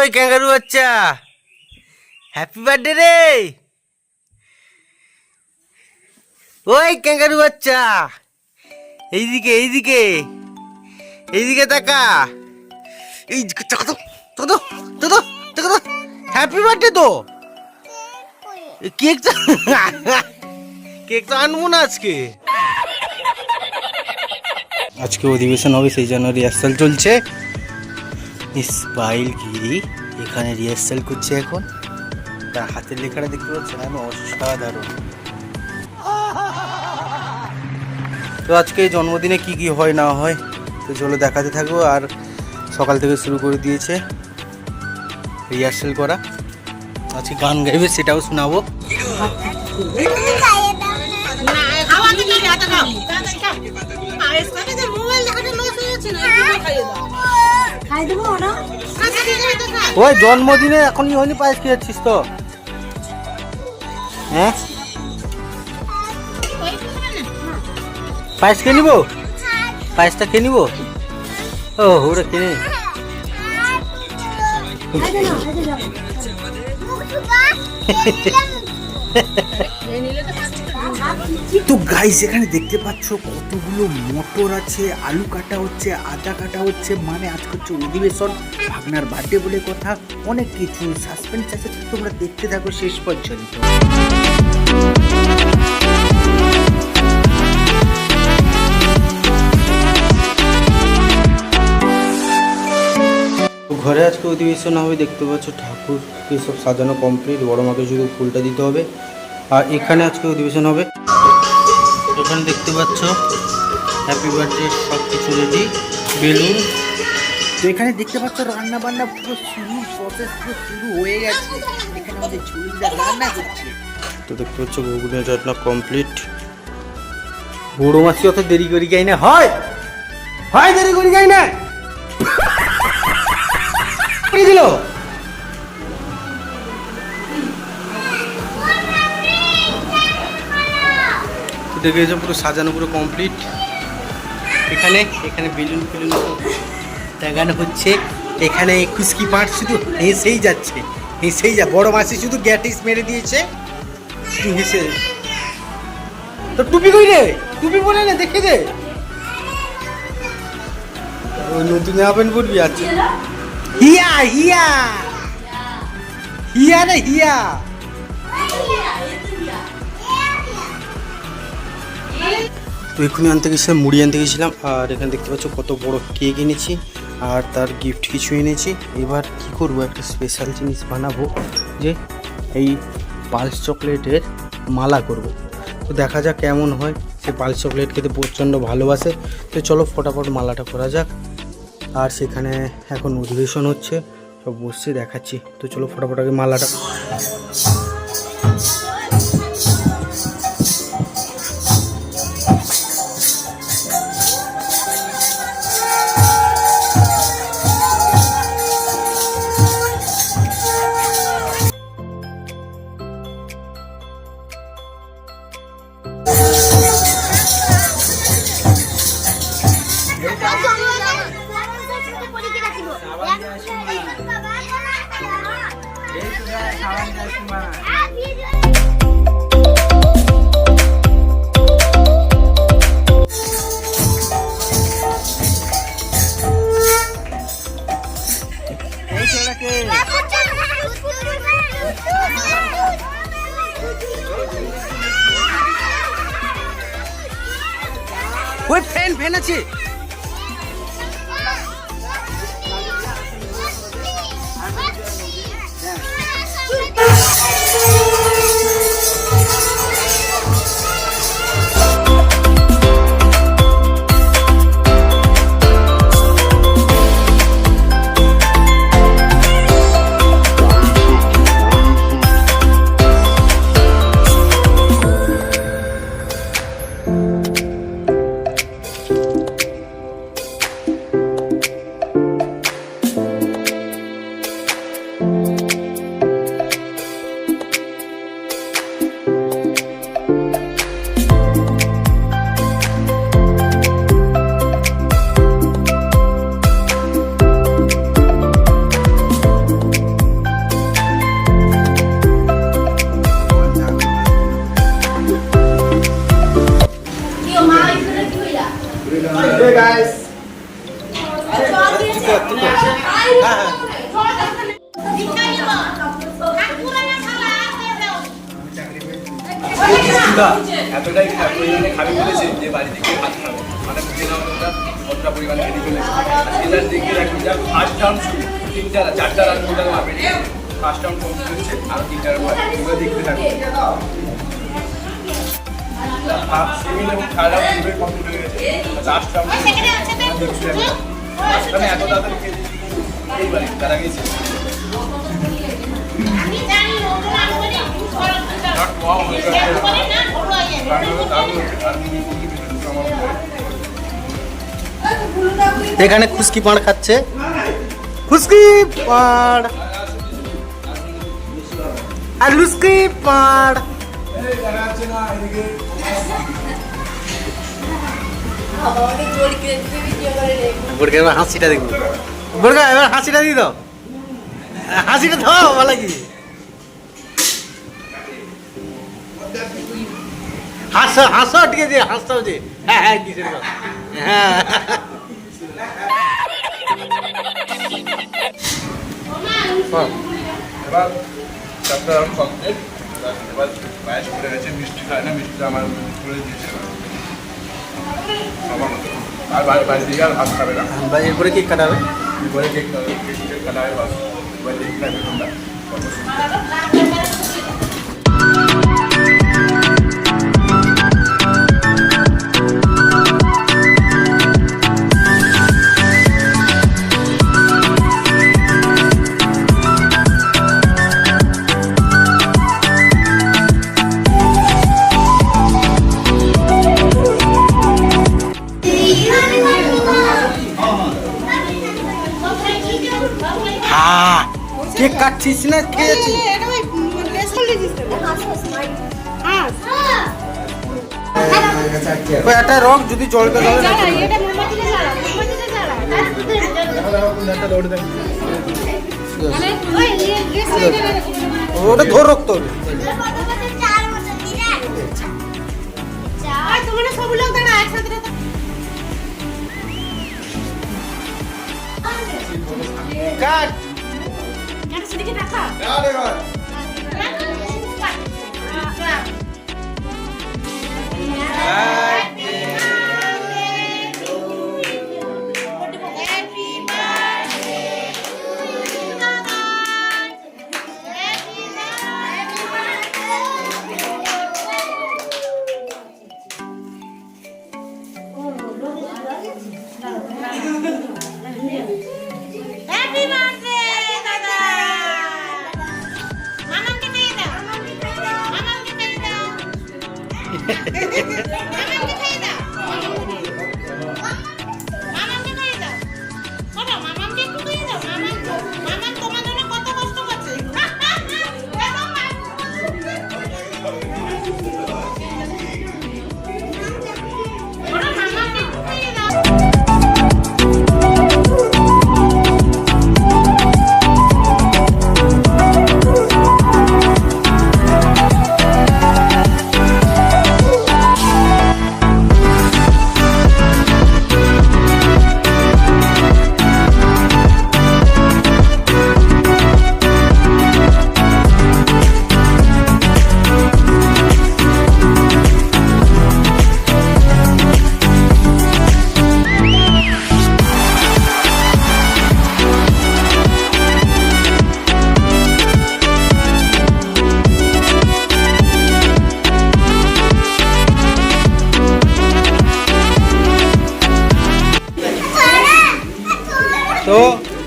ওই ক্যাঙ্গারু বাচ্চা, happy birthday রে। ওই ক্যাঙ্গারু বাচ্চা, এইদিকে এইদিকে এইদিকে তাকা। এই তো তো তো তো তো হ্যাপি বার্থডে তো। কেক তো কেক তো আনবো না আজকে। আজকে অধিবেশন হবে, সেই জন্য রিহার্সাল চলছে। ইসমাইল গিরি এখানে রিহার্সাল করছে এখন। তার হাতের লেখাটা দেখতে পাচ্ছেন, আমি অসাধারণ। তো আজকে জন্মদিনে কি কি হয় না হয় তো চলো দেখাতে থাকবো। আর সকাল থেকে শুরু করে দিয়েছে রিহার্সাল করা। আজকে গান গাইবে, সেটাও শোনাবো। ওই জন্মদিনে এখনই হয়নি, পায়েস খেয়েছিস তো? হ্যাঁ, পায়েস খেয়ে নিবো, পায়েসটা খেয়ে নিবো। ও ওরা কিনে তো গাইস এখানে দেখতে পাচ্ছ কতগুলো মটর আছে, আলু কাটা হচ্ছে, আদা কাটা হচ্ছে। মানে আজকে হচ্ছে অধিবেশন, ভাগনার বার্থডে বলে কথা। অনেক কিছু সাসপেন্স আছে, তোমরা দেখতে থাকো শেষ পর্যন্ত। ঘরে আজকে অধিবেশন হবে, দেখতে পাচ্ছ ঠাকুরকে সব সাজানো কমপ্লিট। বড় মাকে শুধু ফুলটা দিতে হবে। আর এখানে আজকে অধিবেশন হবে। এখানে দেখতে পাচ্ছ হ্যাপি বার্থডে সব কিছু রেডি, বেলুন। তো এখানে দেখতে পাচ্ছ রান্না বান্না পুরো শুরু, প্রসেস পুরো শুরু হয়ে গেছে। এখানে আমাদের ঝুলটা রান্না করছে। তো দেখতে পাচ্ছ বগুড়া রান্না কমপ্লিট। বড় মাসি অত দেরি করি গাই না, হয় হয় দেরি করি গাই না দিল। দেখে পুরো সাজানো পুরো কমপ্লিট। এখানে এখানে বেলুন ফেলুন লাগানো হচ্ছে। এখানে খুশকি পাট শুধু হেসেই যাচ্ছে, হেসেই যা। বড় মাসি শুধু গ্যাটিস মেরে দিয়েছে, শুধু হেসে। তো টুপি কই রে, টুপি বলে না, দেখে দে। ওই নতুন আপেন পড়বি আছে। হিয়া হিয়া হিয়া রে হিয়া। তো এক্ষুনি আনতে গেছিলাম, মুড়ি আনতে গেছিলাম। আর এখানে দেখতে পাচ্ছ কত বড় কেক এনেছি, আর তার গিফট কিছু এনেছি। এবার কি করব, একটা স্পেশাল জিনিস বানাবো, যে এই পালস চকলেটের মালা করব। তো দেখা যাক কেমন হয়। সে পালস চকলেট খেতে প্রচণ্ড ভালোবাসে। তো চলো ফটাফট মালাটা করা যাক। আর সেখানে এখন অধিবেশন হচ্ছে, সব বসছে, দেখাচ্ছি। তো চলো ফটাফট আগে মালাটা। ওই ফ্যান ফ্যান আছে। Hey guys. এতটাই পরিমাণে খাবি বলেছে যে বাড়ি থেকে ভাত খাবে মানে বুঝে নাও তোমরা কতটা পরিমাণে খেতে চলেছে এটার দিকে দেখো যা ফার্স্ট টাউন শুরু 4টা রান টোটাল মারবে ফার্স্ট টাউন কমপ্লিট হচ্ছে আর 3টার পর তোমরা দেখতে থাকো সেমিন এবং থার্ড রাউন্ড পুরো কমপ্লিট হয়ে গেছে লাস্ট রাউন্ড আমি এত তাড়াতাড়ি খেতে এইবারে তারা গেছে আমি জানি ওরা মানে এখানে খুশকি পাড় খাচ্ছে খুশকি পাড় আর লুচকি পাড় এবার হাসিটা দেখবো বড়গা এবার হাসিটা দিয়ে দাও হাসিটা দাও ভালো কি হাসো হাসো ঠিক আছে হাসতাও যে হ্যাঁ হ্যাঁ কিসের হ্যাঁ এবার 4টা রাউন্ড কমপ্লিট এবার ম্যাচ করে গেছে মিষ্টি খায় না মিষ্টি আমার করে দিয়েছে আর বাড়ি থেকে আর ভাত খাবে না এরপরে কেক কাটাবে এরপরে কেক কাটাবে বাস এবার দেখতে থাকবে তোমরা কত কেক কাটছিস না খেয়েছি একটা রক যদি জলটা ওটা ধর রক্ত কাট sedikit apa? Ya, Dewan.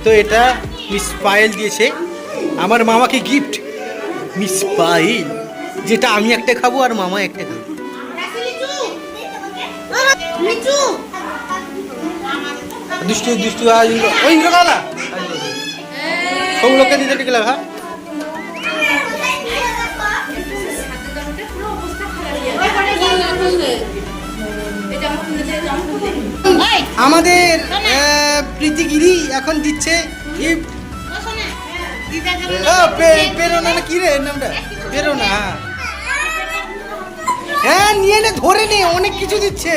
তো এটা মিস পায়েল দিয়েছে আমার মামাকে গিফট মিস পায়েল যেটা আমি একটা খাবো আর মামা একটা খাবো দুষ্টু দুষ্টু আজ ওই ইন্দ্র কালা সব লোককে দিতে টিকলা হ্যাঁ আমাদের প্রীতিগিরি এখন দিচ্ছে গিফট পেরোনা না কি রে নামটা পেরোনা হ্যাঁ নিয়ে নে ধরে নে অনেক কিছু দিচ্ছে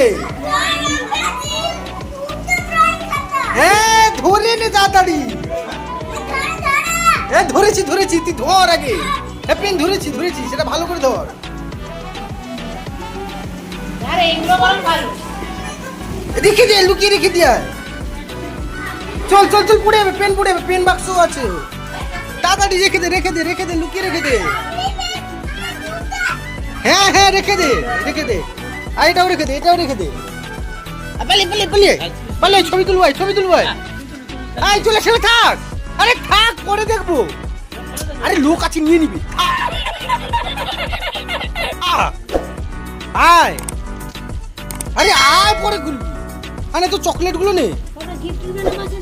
হ্যাঁ ধরে নে তাড়াতাড়ি। হ্যাঁ ধরেছি ধরেছি, তুই ধর আগে। হ্যাঁ পেন ধরেছি ধরেছি, সেটা ভালো করে ধর। আরে এগুলো বরং ভালো। রেখে দে, লুকিয়ে রেখে দিয়ে আয়। চল চল চল, পড়ে যাবে, পেন পড়ে যাবে, পেন বাক্স আছে। তাড়াতাড়ি রেখে দে রেখে দে রেখে দে, লুকিয়ে রেখে দে। হ্যাঁ হ্যাঁ রেখে দে রেখে দে। আর এটাও রেখে দে, এটাও রেখে দে। পালিয়ে পালিয়ে পালিয়ে পালিয়ে, ছবি তুলবাই ছবি তুলবাই। আয় চলে সেটা থাক। আরে থাক, পরে দেখবো। আরে লোক আছে, নিয়ে নিবি। আয় আরে আয়, পরে খুলবি। আরে তো চকলেট গুলো নে। ওটা গিফট দিবেন আমাকে।